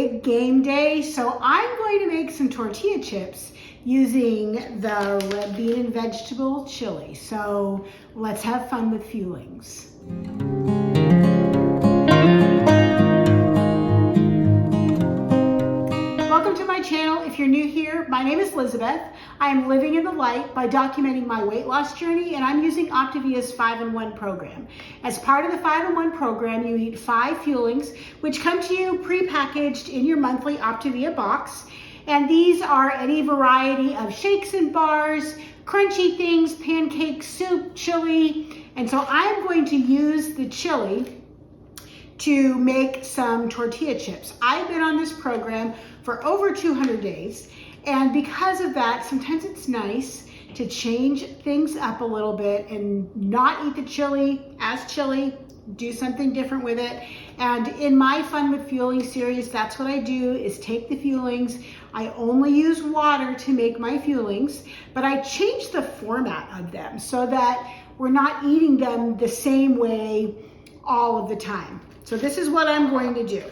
big game day, so I'm going to make some tortilla chips using the red bean and vegetable chili. So let's have fun with Fuelings. Welcome to my channel. If you're new here, my name is Elizabeth. I am living in the light by documenting my weight loss journey, and I'm using Optavia's 5-in-1 program. As part of the 5-in-1 program, you eat 5 Fuelings, which come to you pre-packaged in your monthly Optavia box. And these are any variety of shakes and bars, crunchy things, pancakes, soup, chili. And so I'm going to use the chili to make some tortilla chips. I've been on this program for over 200 days. And because of that, sometimes it's nice to change things up a little bit and not eat the chili as chili, do something different with it. And in my Fun with Fueling series, that's what I do, is take the Fuelings. I only use water to make my Fuelings, but I change the format of them so that we're not eating them the same way all of the time. So this is what I'm going to do.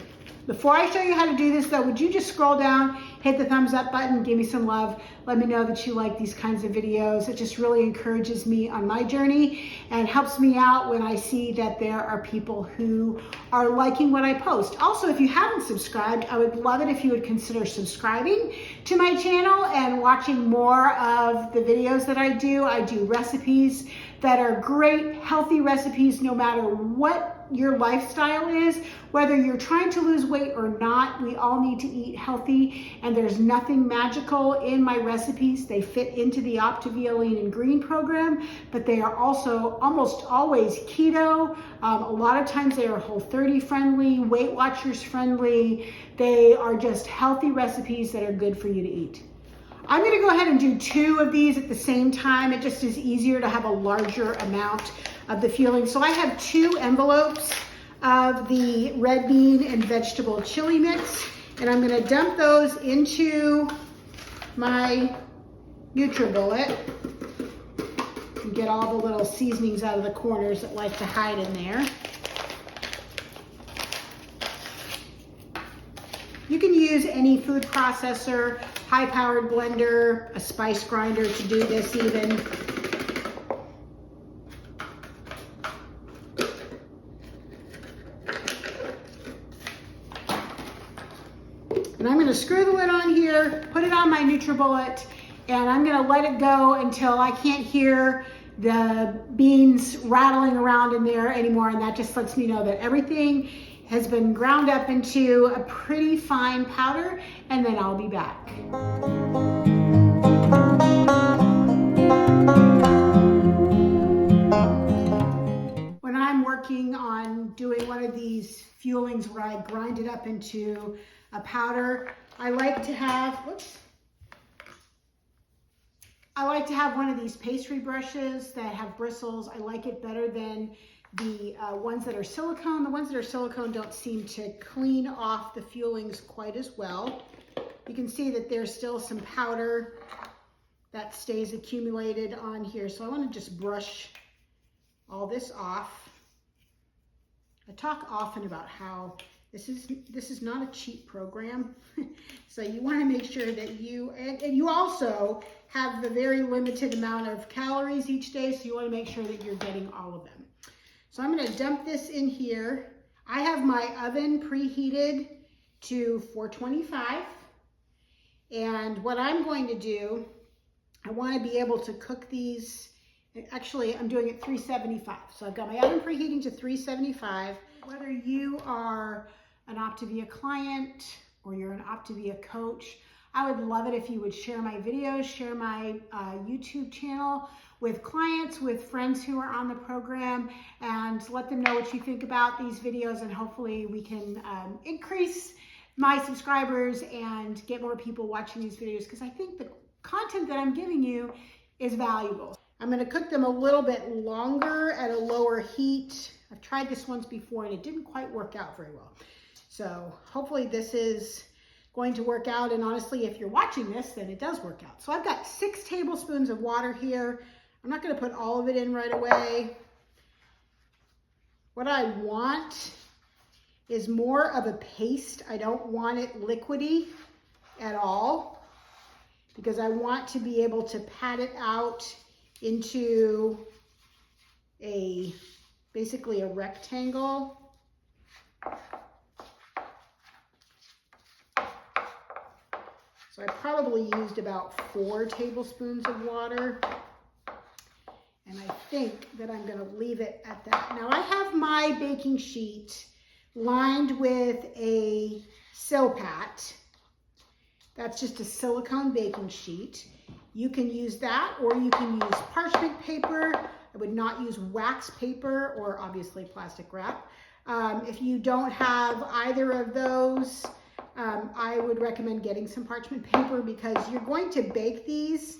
Before I show you how to do this though, would you just scroll down, hit the thumbs up button, give me some love, let me know that you like these kinds of videos. It just really encourages me on my journey and helps me out when I see that there are people who are liking what I post. Also, if you haven't subscribed, I would love it if you would consider subscribing to my channel and watching more of the videos that I do. I do recipes that are great, healthy recipes no matter what your lifestyle is. Whether you're trying to lose weight or not, we all need to eat healthy, and there's nothing magical in my recipes. They fit into the Optavia Lean and Green program, but they are also almost always keto. A lot of times they are Whole30 friendly, Weight Watchers friendly. They are just healthy recipes that are good for you to eat. I'm gonna go ahead and do 2 of these at the same time. It just is easier to have a larger amount of the Fueling. So I have 2 envelopes of the red bean and vegetable chili mix, and I'm gonna dump those into my NutriBullet and get all the little seasonings out of the corners that like to hide in there. You can use any food processor, high-powered blender, a spice grinder to do this even. And I'm gonna screw the lid on here, put it on my NutriBullet, and I'm gonna let it go until I can't hear the beans rattling around in there anymore, and that just lets me know that everything has been ground up into a pretty fine powder, and then I'll be back. When I'm working on doing one of these Fuelings where I grind it up into a powder, I like to have, one of these pastry brushes that have bristles. I like it better than the ones that are silicone. The ones that are silicone don't seem to clean off the Fuelings quite as well. You can see that there's still some powder that stays accumulated on here. So I want to just brush all this off. I talk often about how this is not a cheap program. So you want to make sure that and you also have the very limited amount of calories each day. So you want to make sure that you're getting all of them. So I'm going to dump this in here. I have my oven preheated to 425. And what I'm going to do, I want to be able to cook these. Actually, I'm doing it 375. So I've got my oven preheating to 375. Whether you are an Optavia client or you're an Optavia coach, I would love it if you would share my videos, share my YouTube channel with clients, with friends who are on the program, and let them know what you think about these videos, and hopefully we can increase my subscribers and get more people watching these videos, because I think the content that I'm giving you is valuable. I'm going to cook them a little bit longer at a lower heat. I've tried this once before and it didn't quite work out very well. So hopefully this is going to work out, and honestly, if you're watching this, then it does work out. So I've got 6 tablespoons of water here. I'm not going to put all of it in right away. What I want is more of a paste. I don't want it liquidy at all because I want to be able to pat it out into basically a rectangle. So I probably used about 4 tablespoons of water. And I think that I'm gonna leave it at that. Now I have my baking sheet lined with a Silpat. That's just a silicone baking sheet. You can use that, or you can use parchment paper. I would not use wax paper or obviously plastic wrap. If you don't have either of those, I would recommend getting some parchment paper because you're going to bake these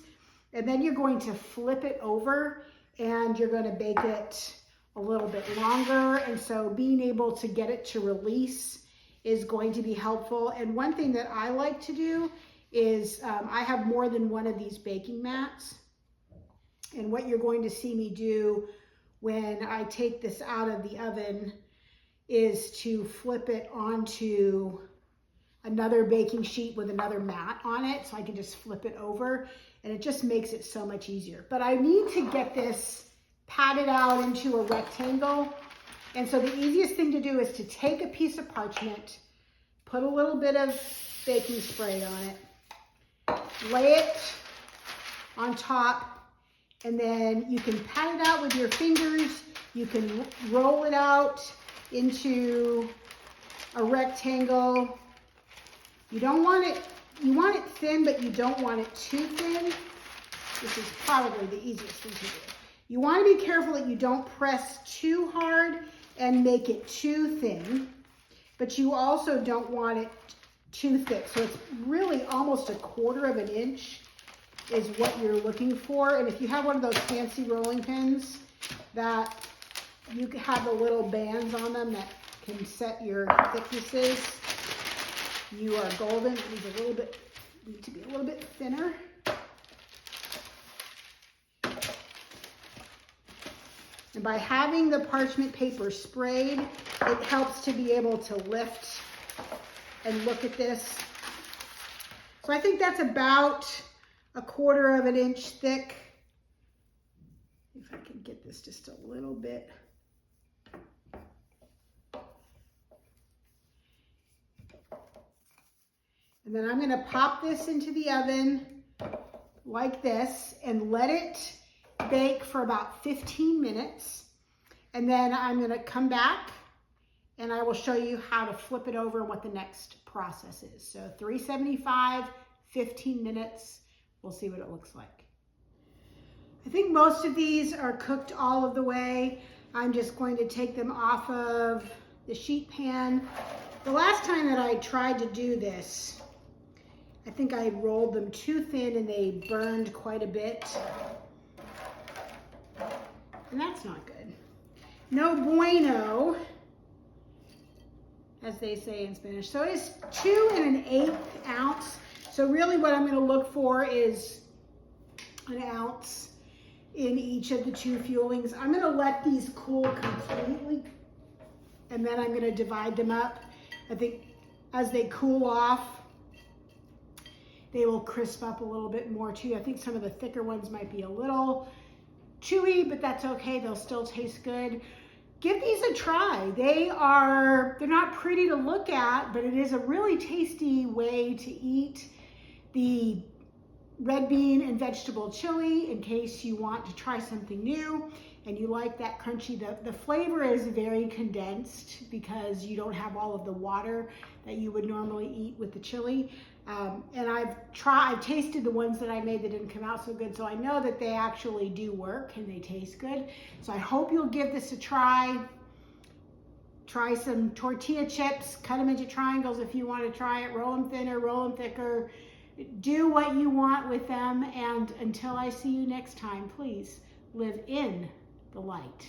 and then you're going to flip it over and you're going to bake it a little bit longer. And so being able to get it to release is going to be helpful. And one thing that I like to do is I have more than one of these baking mats. And what you're going to see me do when I take this out of the oven is to flip it onto another baking sheet with another mat on it. So I can just flip it over and it just makes it so much easier. But I need to get this patted out into a rectangle. And so the easiest thing to do is to take a piece of parchment, put a little bit of baking spray on it, lay it on top, and then you can pat it out with your fingers. You can roll it out into a rectangle. You don't want it, you want it thin, but you don't want it too thin. This is probably the easiest thing to do. You want to be careful that you don't press too hard and make it too thin, but you also don't want it too thick. So it's really almost 1/4 of an inch is what you're looking for. And if you have one of those fancy rolling pins that you have the little bands on them that can set your thicknesses, you are golden. It needs to be a little bit thinner. And by having the parchment paper sprayed, it helps to be able to lift and look at this. So I think that's about 1/4 of an inch thick. If I can get this just a little bit. And then I'm going to pop this into the oven like this and let it bake for about 15 minutes. And then I'm going to come back and I will show you how to flip it over and what the next process is. So 375, 15 minutes. We'll see what it looks like. I think most of these are cooked all of the way. I'm just going to take them off of the sheet pan. The last time that I tried to do this, I think I rolled them too thin and they burned quite a bit. And that's not good. No bueno, as they say in Spanish. So it's 2 1/8 ounce. So really what I'm gonna look for is 1 ounce in each of the 2 fuelings. I'm gonna let these cool completely and then I'm gonna divide them up. I think as they cool off, they will crisp up a little bit more too. I think some of the thicker ones might be a little chewy, but that's okay. They'll still taste good. Give these a try. They're not pretty to look at, but it is a really tasty way to eat the red bean and vegetable chili in case you want to try something new and you like that crunchy. The flavor is very condensed because you don't have all of the water that you would normally eat with the chili. And I've tasted the ones that I made that didn't come out so good, so I know that they actually do work and they taste good. So I hope you'll give this a try. Try some tortilla chips, cut them into triangles if you want to try it, roll them thinner, roll them thicker. Do what you want with them, and until I see you next time, please live in the light.